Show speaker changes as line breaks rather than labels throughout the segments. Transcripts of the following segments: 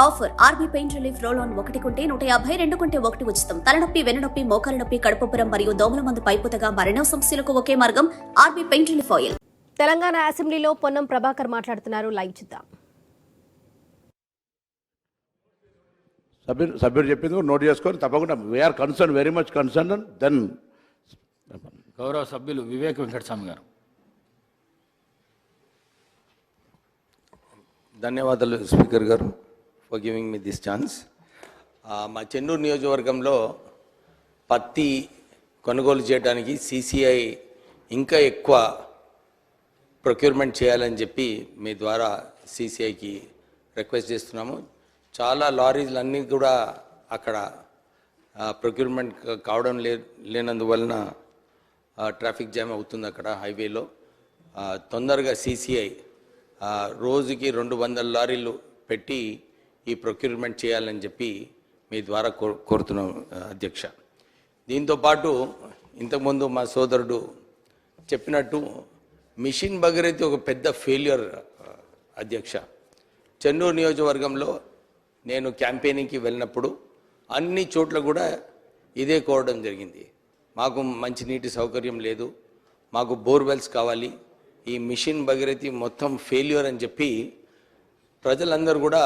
Offer RB pain relief roll on 1 కొంటే 150, 2 కొంటే 1 ఉచితం. తలనొప్పి, వెన్నునొప్పి, మోకాల నొప్పి, కడుపుబ్బరం మరియు దోమల మందు పైపుతగా మరెన్నో సమస్యలకు ఒకే మార్గం RB pain relief oil.
Telangana అసెంబ్లీలో పొన్నం ప్రభాకర్ మాట్లాడుతున్నారు. లైవ్ చూద్దాం.
సభ్యుడు చెప్పింది నోట్ చేసుకొని తప్పకుండా we are concern, very much concern. Then
గౌరవ సభ్యులు వివేక్ వెంకటస్వామి గారు.
ధన్యవాదాలు స్పీకర్ గారు for giving me this chance. మా చెన్నూరు నియోజకవర్గంలో పత్తి కొనుగోలు చేయడానికి సిసిఐ ఇంకా ఎక్కువ ప్రొక్యూర్మెంట్ చేయాలని చెప్పి మీ ద్వారా సిసిఐకి రిక్వెస్ట్ చేస్తున్నాము. చాలా లారీలు అన్నీ కూడా అక్కడ ప్రొక్యూర్మెంట్ కావడం లేనందువలన ట్రాఫిక్ జామ్ అవుతుంది అక్కడ హైవేలో. తొందరగా సిసిఐ రోజుకి 200 లారీలు పెట్టి ఈ ప్రొక్యూర్మెంట్ చేయాలని చెప్పి మీ ద్వారా కోరుతున్నాం అధ్యక్ష. దీంతోపాటు ఇంతకుముందు మా సోదరుడు చెప్పినట్టు మిషన్ భగీరథ ఒక పెద్ద ఫెయిల్యూర్ అధ్యక్ష. చెన్నూరు నియోజకవర్గంలో నేను క్యాంపెయినింగ్కి వెళ్ళినప్పుడు అన్ని చోట్ల కూడా ఇదే కోరడం జరిగింది. మాకు మంచినీటి సౌకర్యం లేదు, మాకు బోర్వెల్స్ కావాలి, ఈ మిషన్ భగీరథ మొత్తం ఫెయిల్యూర్ అని చెప్పి ప్రజలందరూ కూడా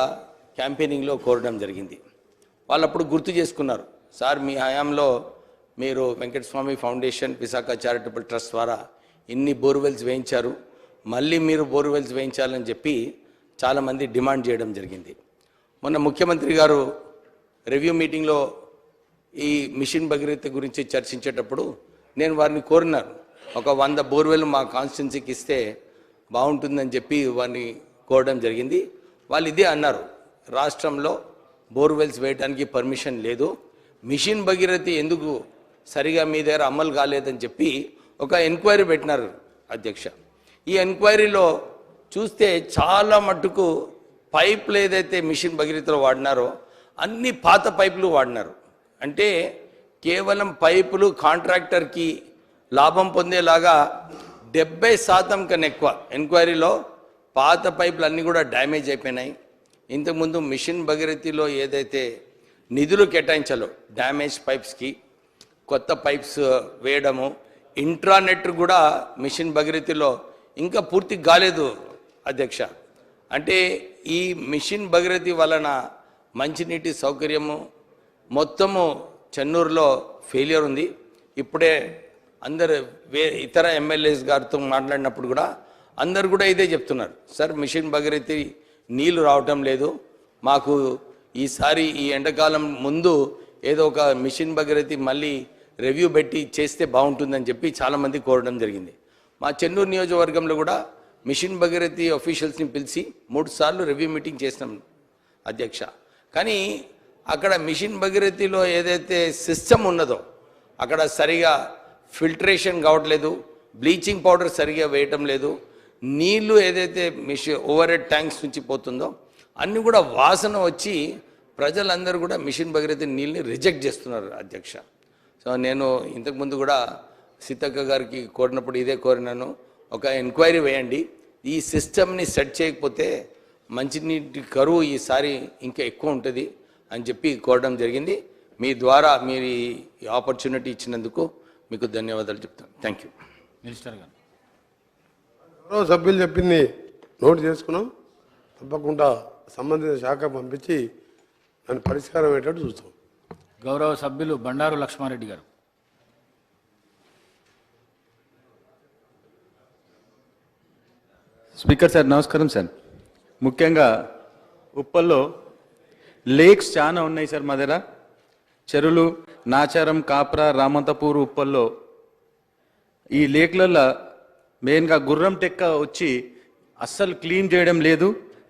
క్యాంపెయినింగ్లో కోరడం జరిగింది. వాళ్ళప్పుడు గుర్తు చేసుకున్నారు, సార్ మీ హయాంలో మీరు Venkataswamy foundation, Visakha charitable trust ద్వారా ఇన్ని బోర్వెల్స్ వేయించారు, మళ్ళీ మీరు బోర్వెల్స్ వేయించాలని చెప్పి చాలామంది డిమాండ్ చేయడం జరిగింది. మొన్న ముఖ్యమంత్రి గారు రివ్యూ మీటింగ్లో ఈ మిషన్ భగీరథ గురించి చర్చించేటప్పుడు నేను వారిని కోరినాను, ఒక 100 బోర్వెల్ మా కాన్స్టిట్యున్సీకి ఇస్తే బాగుంటుందని చెప్పి వారిని కోరడం జరిగింది. వాళ్ళు ఇదే అన్నారు, రాష్ట్రంలో బోర్వెల్స్ వేయడానికి పర్మిషన్ లేదు, మిషన్ భగీరథ ఎందుకు సరిగా మీ దగ్గర అమలు కాలేదని చెప్పి ఒక ఎంక్వైరీ పెట్టినారు అధ్యక్ష. ఈ ఎంక్వైరీలో చూస్తే చాలా మట్టుకు పైపులు ఏదైతే మిషన్ భగీరథలో వాడినారో అన్ని పాత పైపులు వాడినారు. అంటే కేవలం పైపులు కాంట్రాక్టర్కి లాభం పొందేలాగా 70% కన్నా ఎక్కువ ఎంక్వైరీలో పాత పైపులు అన్నీ కూడా డ్యామేజ్ అయిపోయినాయి. ఇంతకుముందు మిషన్ భగీరథలో ఏదైతే నిధులు కేటాయించాలో డ్యామేజ్ పైప్స్కి కొత్త పైప్స్ వేయడము, ఇంట్రానెట్ కూడా మిషన్ భగీరథలో ఇంకా పూర్తి కాలేదు అధ్యక్ష. అంటే ఈ మిషన్ భగీరథ వలన మంచినీటి సౌకర్యము మొత్తము చెన్నూరులో ఫెయిలియర్ ఉంది. ఇప్పుడే అందరు ఇతర ఎమ్మెల్యేస్ గారితో మాట్లాడినప్పుడు కూడా అందరు కూడా ఇదే చెప్తున్నారు, సార్ మిషన్ భగీరథ నీళ్లు రావటం లేదు, మాకు ఈసారి ఈ ఎండాకాలం ముందు ఏదో ఒక మిషన్ భగీరథ మళ్ళీ రివ్యూ పెట్టి చేస్తే బాగుంటుందని చెప్పి చాలామంది కోరడం జరిగింది. మా చెన్నూరు నియోజకవర్గంలో కూడా మిషన్ భగీరథ ఆఫీషియల్స్ని పిలిచి 3 సార్లు రివ్యూ మీటింగ్ చేసినాం అధ్యక్ష. కానీ అక్కడ మిషన్ భగీరథలో ఏదైతే సిస్టమ్ ఉన్నదో అక్కడ సరిగా ఫిల్టరేషన్ కావట్లేదు, బ్లీచింగ్ పౌడర్ సరిగా వేయటం లేదు, నీళ్లు ఏదైతే ఓవర్ హెడ్ ట్యాంక్స్ నుంచి పోతుందో అన్నీ కూడా వాసన వచ్చి ప్రజలందరూ కూడా మిషన్ భగీరథ నీళ్ళని రిజెక్ట్ చేస్తున్నారు అధ్యక్ష. సో నేను ఇంతకుముందు కూడా సీతక్క గారికి కోరినప్పుడు ఇదే కోరినాను, ఒక ఎంక్వైరీ వేయండి, ఈ సిస్టమ్ని సెట్ చేయకపోతే మంచినీటి కరువు ఈసారి ఇంకా ఎక్కువ ఉంటుంది అని చెప్పి కోరడం జరిగింది. మీ ద్వారా మీరు ఈ ఆపర్చునిటీ ఇచ్చినందుకు మీకు ధన్యవాదాలు చెప్తాను. Thank you.
మినిస్టర్ గారు.
గౌరవ సభ్యులు చెప్పింది నోట్ చేసుకున్నాం, తప్పకుండా సంబంధిత శాఖ పంపించి దాని పరిష్కారం అయ్యేటట్టు చూస్తాం.
గౌరవ సభ్యులు బండారు లక్ష్మారెడ్డి గారు.
స్పీకర్ సార్ నమస్కారం సార్. ముఖ్యంగా ఉప్పల్లో లేక్స్ చాలా ఉన్నాయి సార్, మా దగ్గర చెరువులు నాచారం, కాప్రా, రామంతపూర్, ఉప్పల్లో ఈ లేక్లలో మెయిన్గా గుర్రం టెక్క వచ్చి అస్సలు క్లీన్ చేయడం లేదు.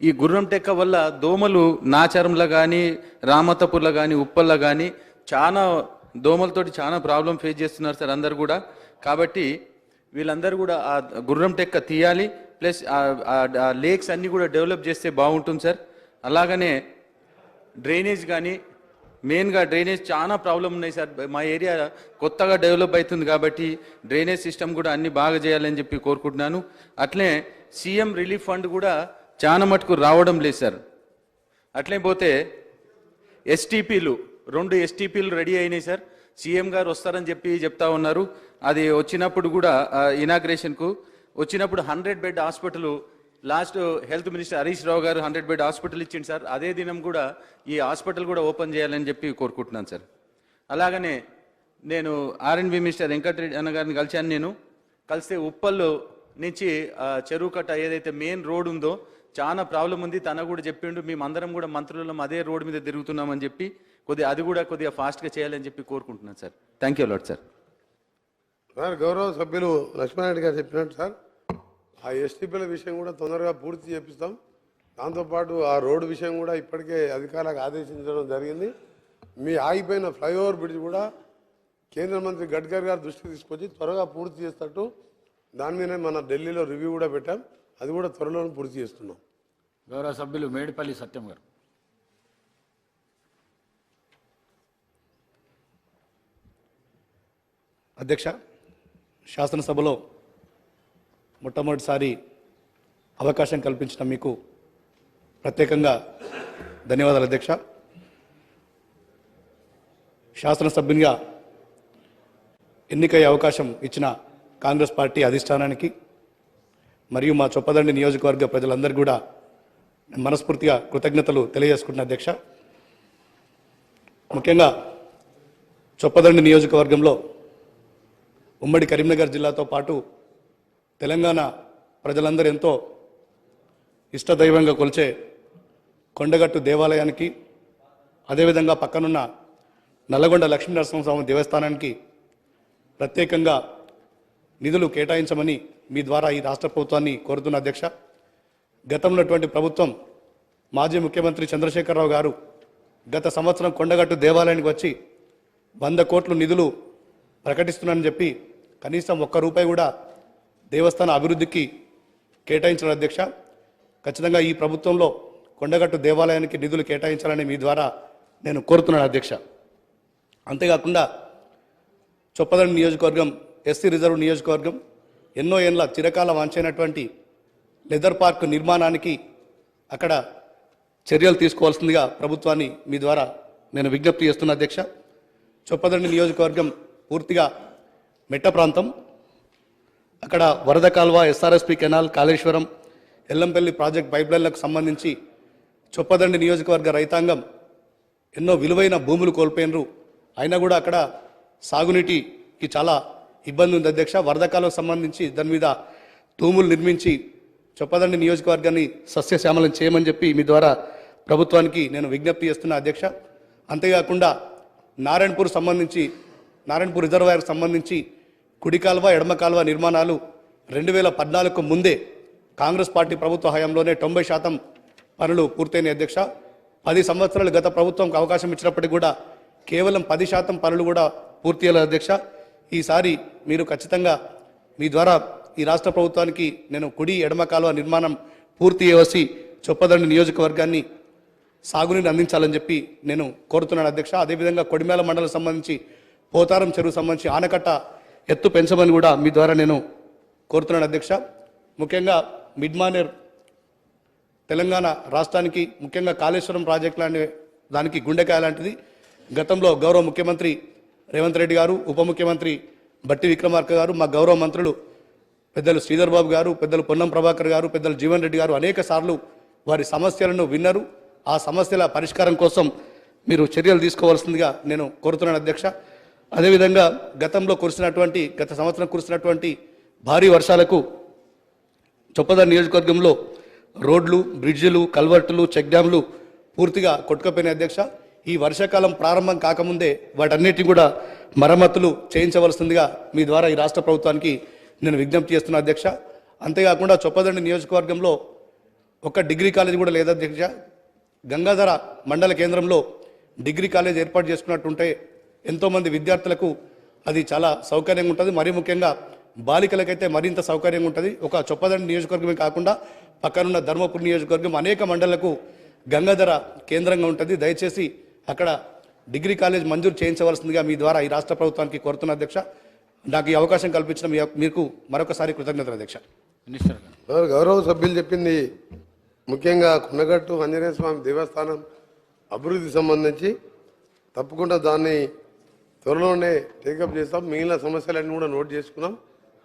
ఈ గుర్రం టెక్క వల్ల దోమలు నాచారంలో కానీ రామంతపూర్లో కానీ ఉప్పల్లో కానీ చాలా దోమలతోటి చాలా ప్రాబ్లం ఫేస్ చేస్తున్నారు సార్ అందరు కూడా. కాబట్టి వీళ్ళందరూ కూడా ఆ గుర్రం టెక్క తీయాలి, ప్లస్ ఆ లేక్స్ అన్నీ కూడా డెవలప్ చేస్తే బాగుంటుంది సార్. అలాగనే డ్రైనేజ్ కానీ మెయిన్గా డ్రైనేజ్ చాలా ప్రాబ్లం ఉన్నాయి సార్. మా ఏరియా కొత్తగా డెవలప్ అవుతుంది కాబట్టి డ్రైనేజ్ సిస్టమ్ కూడా అన్ని బాగా చేయాలని చెప్పి కోరుకుంటున్నాను. అట్లే సీఎం రిలీఫ్ ఫండ్ కూడా చాలా మటుకు రావడం లేదు సార్. అట్లే పోతే ఎస్టీపీలు 2 ఎస్టీపీలు రెడీ అయినాయి సార్. సీఎం గారు వస్తారని చెప్తా ఉన్నారు. అది వచ్చినప్పుడు కూడా ఇనాగ్రేషన్కు వచ్చినప్పుడు 100 bed hospital last health minister Harish Rao garu 100 bed hospital ఇచ్చింది సార్. అదే దినం కూడా ఈ హాస్పిటల్ కూడా ఓపెన్ చేయాలని చెప్పి కోరుకుంటున్నాను సార్. అలాగనే నేను ఆర్ఎండ్బి మినిస్టర్ వెంకటరెడ్డి అన్న గారిని కలిశాను. కలిస్తే ఉప్పల్లో నుంచి చెరువు కట్ట ఏదైతే మెయిన్ రోడ్ ఉందో చాలా ప్రాబ్లం ఉంది. తన కూడా చెప్పిండు మేమందరం కూడా మంత్రులం అదే రోడ్ మీద తిరుగుతున్నామని చెప్పి అది కూడా కొద్దిగా ఫాస్ట్గా చేయాలని చెప్పి కోరుకుంటున్నాను sir. Thank you lot sir.
Sir గౌరవ సభ్యులు లక్ష్మణరెడ్డి గారు చెప్పినట్టు సార్ ఆ ఎస్టీపీల విషయం కూడా తొందరగా పూర్తి చేపిస్తాం. దాంతోపాటు ఆ రోడ్డు విషయం కూడా ఇప్పటికే అధికారులకు ఆదేశించడం జరిగింది. మీ ఆగిపోయిన ఫ్లైఓవర్ బ్రిడ్జ్ కూడా కేంద్ర మంత్రి గడ్కరీ గారు దృష్టికి తీసుకొచ్చి త్వరగా పూర్తి చేసేటట్టు దాని మీదనే మన ఢిల్లీలో రివ్యూ కూడా పెట్టాం. అది కూడా త్వరలోనే పూర్తి చేస్తున్నాం.
గౌరవ సభ్యులు మేడిపల్లి సత్యం గారు.
అధ్యక్ష, శాసనసభలో మొట్టమొదటిసారి అవకాశం కల్పించిన మీకు ప్రత్యేకంగా ధన్యవాదాలు అధ్యక్ష. శాసనసభ్యునిగా ఎన్నికయ్యే అవకాశం ఇచ్చిన కాంగ్రెస్ పార్టీ అధిష్టానానికి మరియు మా చొప్పదండి నియోజకవర్గ ప్రజలందరికీ కూడా మనస్ఫూర్తిగా కృతజ్ఞతలు తెలియజేసుకుంటున్న అధ్యక్ష. ముఖ్యంగా చొప్పదండి నియోజకవర్గంలో ఉమ్మడి కరీంనగర్ జిల్లాతో పాటు తెలంగాణ ప్రజలందరూ ఎంతో ఇష్టదైవంగా కొలిచే కొండగట్టు దేవాలయానికి, అదేవిధంగా పక్కనున్న నల్లగొండ లక్ష్మీనరసింహస్వామి దేవస్థానానికి ప్రత్యేకంగా నిధులు కేటాయించమని మీ ద్వారా ఈ రాష్ట్ర ప్రభుత్వాన్ని కోరుతున్న అధ్యక్ష. గతంలో ప్రభుత్వం మాజీ ముఖ్యమంత్రి చంద్రశేఖరరావు గారు గత సంవత్సరం కొండగట్టు దేవాలయానికి వచ్చి 100 కోట్లు నిధులు ప్రకటిస్తున్నానని చెప్పి కనీసం ₹1 కూడా దేవస్థాన అభివృద్ధికి కేటాయించిన అధ్యక్ష. ఖచ్చితంగా ఈ ప్రభుత్వంలో కొండగట్టు దేవాలయానికి నిధులు కేటాయించాలని మీ ద్వారా నేను కోరుతున్నాను అధ్యక్ష. అంతేకాకుండా చొప్పదండి నియోజకవర్గం ఎస్సీ రిజర్వ్ నియోజకవర్గం ఎన్నో ఏళ్ళ చిరకాల వాంఛైనటువంటి లెదర్ పార్క్ నిర్మాణానికి అక్కడ చర్యలు తీసుకోవాల్సిందిగా ప్రభుత్వాన్ని మీ ద్వారా నేను విజ్ఞప్తి చేస్తున్నా అధ్యక్ష. చొప్పదండి నియోజకవర్గం పూర్తిగా మెట్ట ప్రాంతం. అక్కడ వరద కాల్వ, SRSP canal, Kaleshwaram, Yellampalli project పైప్లైన్లకు సంబంధించి చొప్పదండి నియోజకవర్గ రైతాంగం ఎన్నో విలువైన భూములు కోల్పోయినరు. అయినా కూడా అక్కడ సాగునీటికి చాలా ఇబ్బంది ఉంది అధ్యక్ష. వరద కాలువకు సంబంధించి దాని మీద తూములు నిర్మించి చొప్పదండి నియోజకవర్గాన్ని సస్యశ్యామలం చేయమని చెప్పి మీ ద్వారా ప్రభుత్వానికి నేను విజ్ఞప్తి చేస్తున్నా అధ్యక్ష. అంతేకాకుండా నారాయణపూర్ రిజర్వాయర్కు సంబంధించి కుడి కాలువ, ఎడమ కాలువ నిర్మాణాలు 2014కు ముందే కాంగ్రెస్ పార్టీ ప్రభుత్వ హయాంలోనే 90% పనులు పూర్తయినాయి అధ్యక్ష. 10 సంవత్సరాలు గత ప్రభుత్వంకి అవకాశం ఇచ్చినప్పటికీ కూడా కేవలం 10% పనులు కూడా పూర్తి అయ్యాలి అధ్యక్ష. ఈసారి మీరు ఖచ్చితంగా మీ ద్వారా ఈ రాష్ట్ర ప్రభుత్వానికి నేను కుడి ఎడమ కాలువ నిర్మాణం పూర్తి చేసి చొప్పదండి నియోజకవర్గాన్ని సాగునీరు అందించాలని చెప్పి నేను కోరుతున్నాను అధ్యక్ష. అదేవిధంగా కొడిమేల మండలం సంబంధించి పోతారం చెరువు సంబంధించి ఆనకట్ట ఎత్తు పెంచమని కూడా మీ ద్వారా నేను కోరుతున్నాను అధ్యక్ష. ముఖ్యంగా మిడ్మానేర్ తెలంగాణ రాష్ట్రానికి ముఖ్యంగా కాళేశ్వరం ప్రాజెక్ట్ లాంటి దానికి గుండెకాయ లాంటిది. గతంలో గౌరవ ముఖ్యమంత్రి రేవంత్ రెడ్డి గారు, ఉప ముఖ్యమంత్రి బట్టి విక్రమార్క గారు, మా గౌరవ మంత్రులు పెద్దలు శ్రీధర్ బాబు గారు, పెద్దలు పొన్నం ప్రభాకర్ గారు, పెద్దలు జీవన్ రెడ్డి గారు అనేక సార్లు వారి సమస్యలను విన్నారు. ఆ సమస్యల పరిష్కారం కోసం మీరు చర్యలు తీసుకోవాల్సిందిగా నేను కోరుతున్నాను అధ్యక్ష. అదేవిధంగా గత సంవత్సరం కురిసినటువంటి భారీ వర్షాలకు చొప్పదండి నియోజకవర్గంలో రోడ్లు, బ్రిడ్జిలు, కల్వర్టులు, చెక్ డ్యామ్లు పూర్తిగా కొట్టుకుపోయినాయి అధ్యక్ష. ఈ వర్షాకాలం ప్రారంభం కాకముందే వాటన్నిటిని కూడా మరమ్మతులు చేయించవలసిందిగా మీ ద్వారా ఈ రాష్ట్ర ప్రభుత్వానికి నేను విజ్ఞప్తి చేస్తున్నా అధ్యక్ష. అంతేకాకుండా చొప్పదండి నియోజకవర్గంలో ఒక డిగ్రీ కాలేజ్ కూడా లేదు అధ్యక్ష. గంగాధర మండల కేంద్రంలో డిగ్రీ కాలేజ్ ఏర్పాటు చేసుకున్నట్టుంటే ఎంతోమంది విద్యార్థులకు అది చాలా సౌకర్యంగా ఉంటుంది. మరీ ముఖ్యంగా బాలికలకైతే మరింత సౌకర్యంగా ఉంటుంది. ఒక చొప్పదండి నియోజకవర్గమే కాకుండా పక్కనున్న ధర్మపురి నియోజకవర్గం అనేక మండలకు గంగాధర కేంద్రంగా ఉంటుంది. దయచేసి అక్కడ డిగ్రీ కాలేజ్ మంజూరు చేయించవలసిందిగా మీ ద్వారా ఈ రాష్ట్ర ప్రభుత్వానికి కోరుతున్న అధ్యక్ష. నాకు ఈ అవకాశం కల్పించిన మీకు మరొకసారి కృతజ్ఞతలు అధ్యక్ష.
మినిస్టర్ గారు.
గౌరవ సభ్యులు చెప్పింది ముఖ్యంగా కొండగట్టు ఆంజనేయ స్వామి దేవస్థానం అభివృద్ధి సంబంధించి తప్పకుండా దాన్ని త్వరలోనే టేకప్ చేస్తాం. మిగిలిన సమస్యలన్నీ కూడా నోట్ చేసుకున్నాం,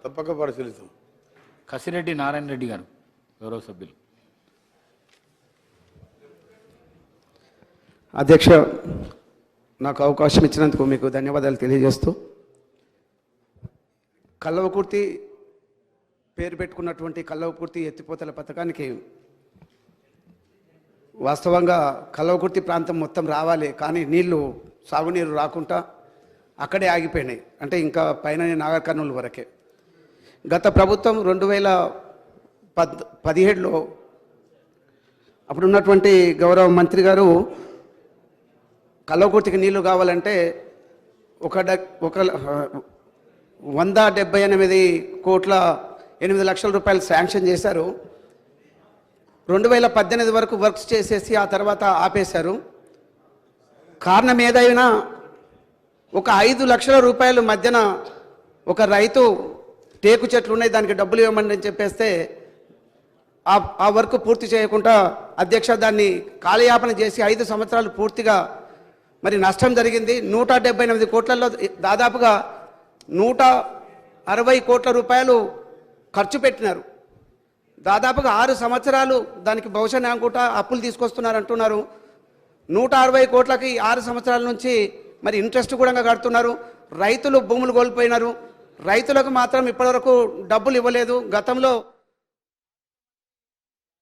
తప్పక పరిశీలిస్తాం.
కసిరెడ్డి నారాయణ రెడ్డి గారు గౌరవ సభ్యులు.
అధ్యక్ష, నాకు అవకాశం ఇచ్చినందుకు మీకు ధన్యవాదాలు తెలియజేస్తూ, కల్లవకుర్తి పేరు పెట్టుకున్నటువంటి కల్లవకుర్తి ఎత్తిపోతల పథకానికి వాస్తవంగా కల్లవకుర్తి ప్రాంతం మొత్తం రావాలి, కానీ నీళ్లు సాగునీరు రాకుండా అక్కడే ఆగిపోయినాయి. అంటే ఇంకా పైన నాగర్ కర్నూలు వరకే. గత ప్రభుత్వం 2017లో అప్పుడున్నటువంటి గౌరవ మంత్రి గారు కల్లవకుర్తికి నీళ్లు కావాలంటే 178,8 రూపాయలు శాంక్షన్ చేశారు. 2018 వరకు వర్క్స్ చేసేసి ఆ తర్వాత ఆపేశారు. కారణం ఏదైనా ఒక 5 లక్షల రూపాయలు మధ్యన ఒక రైతు టేకు చెట్లు ఉన్నాయి, దానికి డబ్బులు ఇవ్వమని చెప్పేస్తే ఆ వర్క్ పూర్తి చేయకుండా అధ్యక్ష దాన్ని కాలయాపన చేసి 5 సంవత్సరాలు పూర్తిగా మరి నష్టం జరిగింది. 178 కోట్లలో దాదాపుగా 160 కోట్ల రూపాయలు ఖర్చు పెట్టినారు. దాదాపుగా 6 సంవత్సరాలు దానికి బహుశా అనుకుంటా అప్పులు తీసుకొస్తున్నారు అంటున్నారు. 160 కోట్లకి 6 సంవత్సరాల నుంచి మరి ఇంట్రెస్ట్ కూడా కడుతున్నారు. రైతులు భూములు కోల్పోయినారు. రైతులకు మాత్రం ఇప్పటివరకు డబ్బులు ఇవ్వలేదు. గతంలో